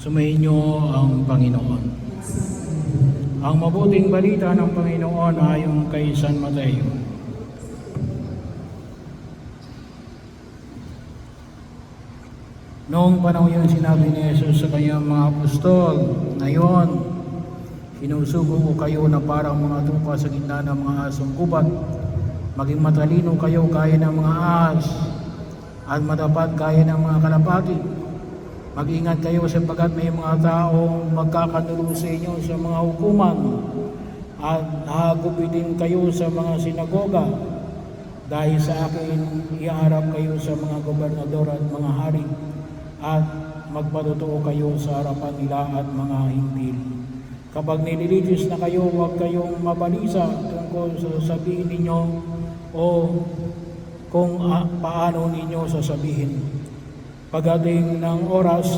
Sumainyo ang Panginoon. Ang mabuting balita ng Panginoon ayon kay San Mateo. Noong panahon yun, sinabi ni Jesus sa kanyang mga apostol, "Ngayon, sinusugo ko kayo na parang mga tupa sa gitna ng mga asong gubat. Maging matalino kayo gaya ng mga ahas at matapat gaya ng mga kalapati. Mag-ingat kayo sapagkat may mga taong magkakanulo sa inyo sa mga hukuman at hahagupitin kayo sa mga sinagoga. Dahil sa akin, iharap kayo sa mga gobernador at mga hari at magpatotoo kayo sa harapan nila at mga hintil. Kapag nililitis na kayo, huwag kayong mabalisa tungkol sa sasabihin ninyo o kung paano ninyo sasabihin. Pagdating ng oras,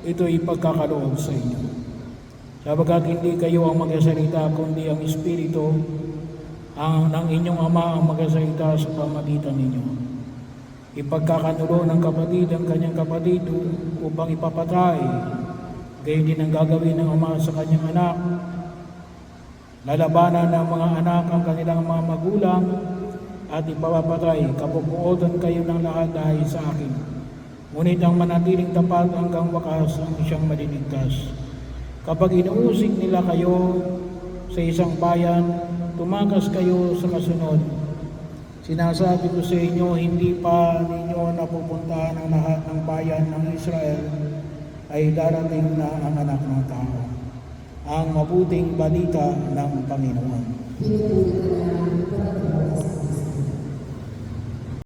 ito'y pagkakaloob sa inyo. Sapagkat hindi kayo ang magsasalita, kundi ang Espiritu ng inyong Ama ang magsasalita sa pamamagitan ninyo. Ipagkakanulo ng kapatid ang kanyang kapatid upang ipapatay. Gayon din ang gagawin ng ama sa kanyang anak. Lalabanan ng mga anak ang kanilang mga magulang at ipapapatay. Kapupuotan kayo ng lahat dahil sa akin. Ngunit ang manatiling tapat hanggang wakas ang siyang maliligtas. Kapag inuusig nila kayo sa isang bayan, tumakas kayo sa kasunod. Sinasabi ko sa inyo, hindi pa ninyo napupuntahan ang lahat ng bayan ng Israel ay darating na ang anak ng tao. Ang mabuting balita ng Panginoon.